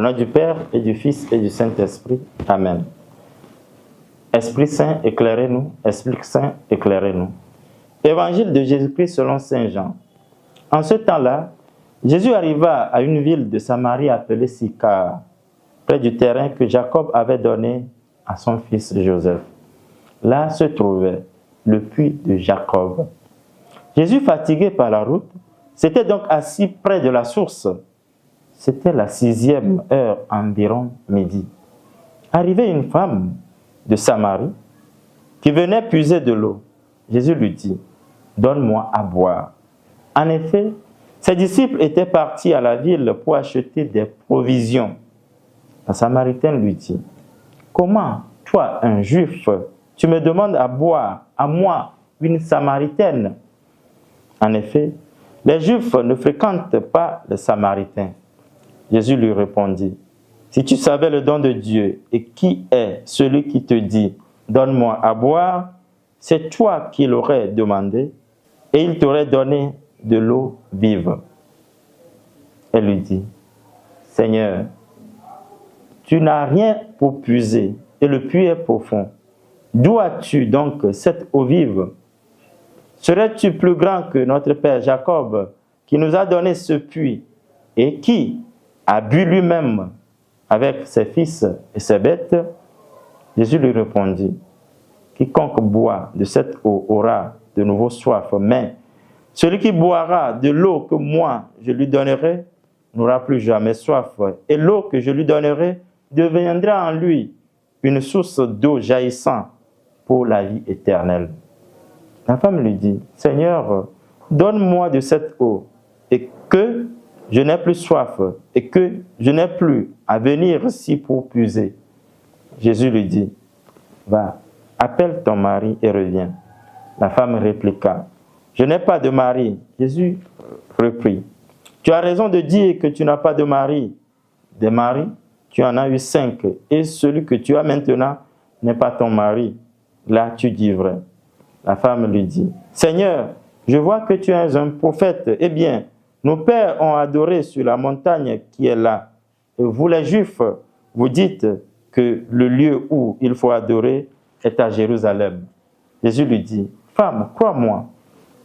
nom du Père et du Fils et du Saint-Esprit. Amen. Esprit Saint, éclairez-nous. Esprit Saint, éclairez-nous. Évangile de Jésus-Christ selon Saint Jean. En ce temps-là, Jésus arriva à une ville de Samarie appelée Sychar, près du terrain que Jacob avait donné à son fils Joseph. Là se trouvait le puits de Jacob. Jésus, fatigué par la route, s'était donc assis près de la source. C'était la 6e heure, environ midi. Arrivait une femme de Samarie qui venait puiser de l'eau. Jésus lui dit, « Donne-moi à boire. » En effet, ses disciples étaient partis à la ville pour acheter des provisions. La Samaritaine lui dit, « Comment, toi, un Juif, tu me demandes à boire, à moi, une Samaritaine ?» En effet, les Juifs ne fréquentent pas les Samaritains. Jésus lui répondit, « Si tu savais le don de Dieu et qui est celui qui te dit, « Donne-moi à boire », c'est toi qui l'aurais demandé et il t'aurait donné de l'eau vive. Elle lui dit, « Seigneur, tu n'as rien pour puiser et le puits est profond. D'où as-tu donc cette eau vive? Serais-tu plus grand que notre père Jacob qui nous a donné ce puits et qui a bu lui-même avec ses fils et ses bêtes? » Jésus lui répondit, « Quiconque boit de cette eau aura de nouveau soif, mais celui qui boira de l'eau que moi je lui donnerai n'aura plus jamais soif, et l'eau que je lui donnerai deviendra en lui une source d'eau jaillissant pour la vie éternelle. » La femme lui dit, « Seigneur, donne-moi de cette eau, et que je n'ai plus soif, et que je n'ai plus à venir ici pour puiser. » Jésus lui dit, « Va, appelle ton mari et reviens. » La femme répliqua, « Je n'ai pas de mari. » Jésus reprit, « Tu as raison de dire que tu n'as pas de mari. Des maris, tu en as eu 5, et celui que tu as maintenant n'est pas ton mari. Là, tu dis vrai. » La femme lui dit, « Seigneur, je vois que tu es un prophète. Eh bien, nos pères ont adoré sur la montagne qui est là. Et vous les Juifs, vous dites que le lieu où il faut adorer est à Jérusalem. » Jésus lui dit, « Femme, crois-moi,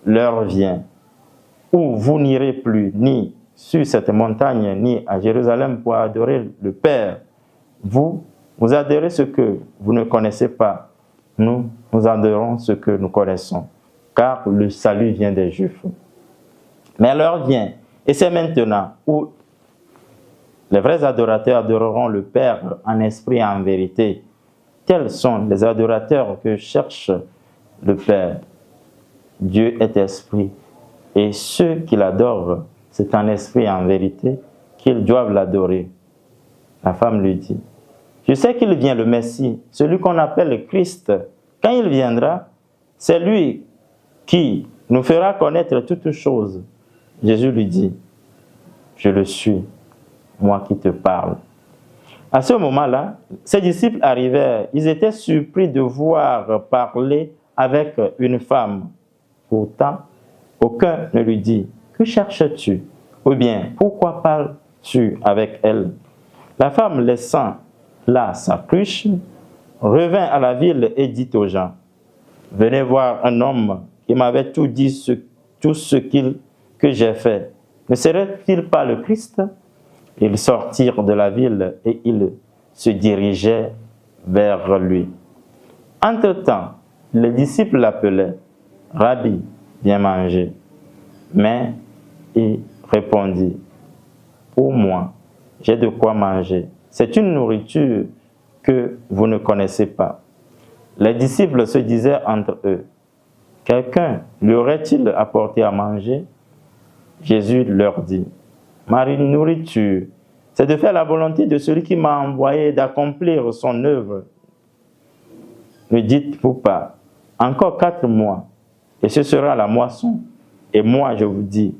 l'heure vient où vous n'irez plus ni sur cette montagne ni à Jérusalem pour adorer le Père. Vous adorez ce que vous ne connaissez pas. Nous adorons ce que nous connaissons, car le salut vient des Juifs. Mais l'heure vient, et c'est maintenant, où les vrais adorateurs adoreront le Père en esprit et en vérité. Tels sont les adorateurs que cherche le Père. Dieu est esprit, et ceux qui l'adorent, c'est en esprit et en vérité qu'ils doivent l'adorer. » La femme lui dit, « Je sais qu'il vient le Messie, celui qu'on appelle le Christ. Quand il viendra, c'est lui qui nous fera connaître toutes choses. » Jésus lui dit, « Je le suis, moi qui te parle. » À ce moment-là, ses disciples arrivèrent. Ils étaient surpris de voir parler avec une femme. Pourtant, aucun ne lui dit, « Que cherches-tu? » Ou bien, « Pourquoi parles-tu avec elle ?» La femme, laissant là sa cruche, revint à la ville et dit aux gens, « Venez voir un homme qui m'avait tout dit, tout ce que j'ai fait. Ne serait-il pas le Christ ?» Ils sortirent de la ville et ils se dirigeaient vers lui. Entre-temps, les disciples l'appelaient, « Rabbi, viens manger. » Mais il répondit, « Pour moi, j'ai de quoi manger. C'est une nourriture que vous ne connaissez pas. » Les disciples se disaient entre eux, « Quelqu'un lui aurait-il apporté à manger ?» Jésus leur dit, « Ma nourriture, c'est de faire la volonté de celui qui m'a envoyé, d'accomplir son œuvre. Ne dites-vous pas, encore 4 mois, et ce sera la moisson. Et moi, je vous dis,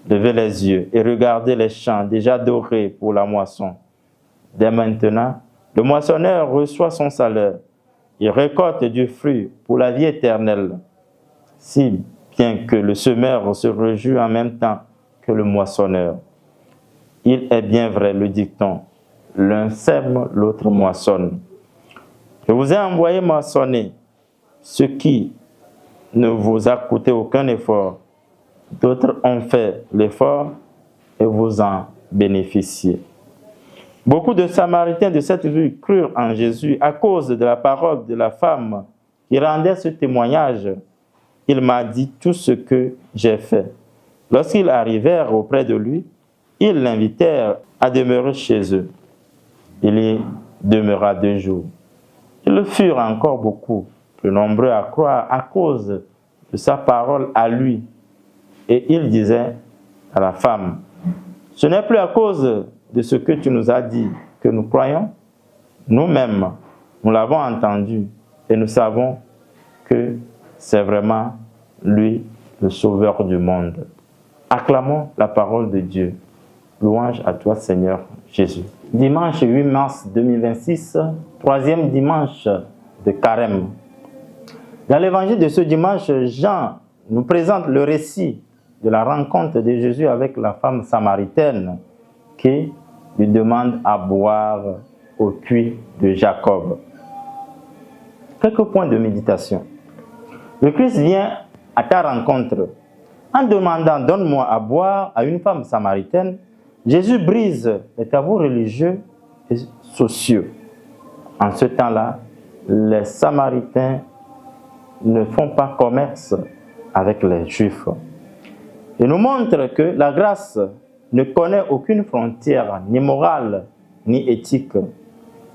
levez les yeux et regardez les champs déjà dorés pour la moisson. Dès maintenant, le moissonneur reçoit son salaire. Il récolte du fruit pour la vie éternelle, si bien que le semeur se réjouit en même temps que le moissonneur. Il est bien vrai le dicton, l'un sème, l'autre moissonne. Je vous ai envoyé moissonner ce qui ne vous a coûté aucun effort. D'autres ont fait l'effort et vous en bénéficiez. Beaucoup de Samaritains de cette rue crurent en Jésus à cause de la parole de la femme qui rendait ce témoignage. Il m'a dit tout ce que j'ai fait. Lorsqu'ils arrivèrent auprès de lui, ils l'invitèrent à demeurer chez eux. Il y demeura 2 jours. Ils furent encore beaucoup plus nombreux à croire à cause de sa parole à lui. Et il disait à la femme, « Ce n'est plus à cause de ce que tu nous as dit que nous croyons. Nous-mêmes, nous l'avons entendu et nous savons que c'est vraiment lui le sauveur du monde. » Acclamons la parole de Dieu. Louange à toi, Seigneur Jésus. Dimanche 8 mars 2026, 3e dimanche de Carême. Dans l'évangile de ce dimanche, Jean nous présente le récit de la rencontre de Jésus avec la femme samaritaine qui lui demande à boire au puits de Jacob. Quelques points de méditation. Le Christ vient à ta rencontre. En demandant « Donne-moi à boire » à une femme samaritaine, Jésus brise les tabous religieux et sociaux. En ce temps-là, les Samaritains ne font pas commerce avec les Juifs. Il nous montre que la grâce ne connaît aucune frontière, ni morale, ni éthique.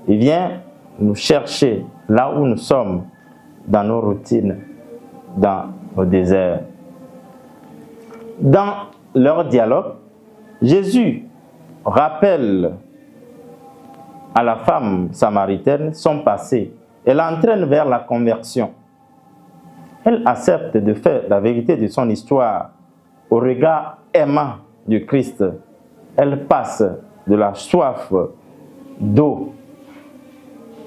Il vient nous chercher là où nous sommes, dans nos routines, dans nos déserts. Dans leur dialogue, Jésus rappelle à la femme samaritaine son passé et l'entraîne vers la conversion. Elle accepte de faire la vérité de son histoire au regard aimant du Christ. Elle passe de la soif d'eau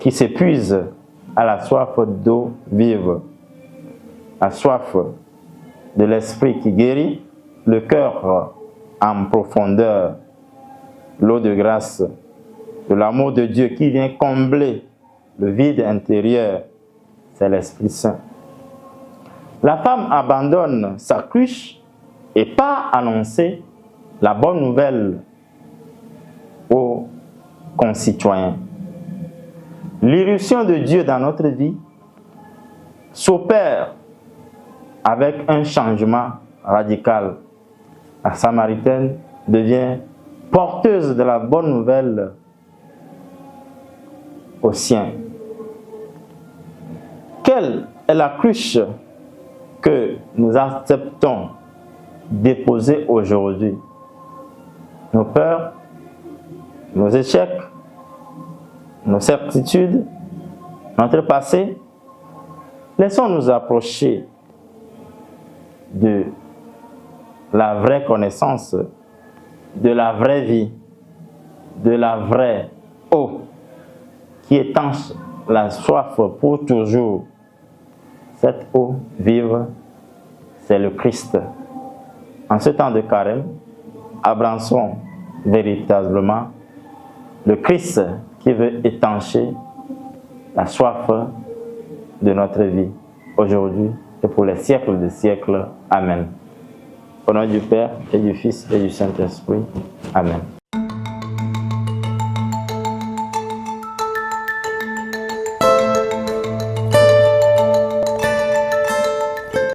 qui s'épuise à la soif d'eau vive, la soif de l'esprit qui guérit, le cœur en profondeur, l'eau de grâce, de l'amour de Dieu qui vient combler le vide intérieur, c'est l'Esprit Saint. La femme abandonne sa cruche et part annoncer la bonne nouvelle aux concitoyens. L'irruption de Dieu dans notre vie s'opère avec un changement radical. La Samaritaine devient porteuse de la bonne nouvelle aux siens. Quelle est la cruche que nous acceptons déposer aujourd'hui? Nos peurs, nos échecs, nos certitudes, notre passé? Laissons-nous approcher de la vraie connaissance, de la vraie vie, de la vraie eau qui étanche la soif pour toujours. Cette eau vive, c'est le Christ. En ce temps de carême, abraçons véritablement le Christ qui veut étancher la soif de notre vie aujourd'hui et pour les siècles des siècles. Amen. Au nom du Père et du Fils et du Saint-Esprit. Amen.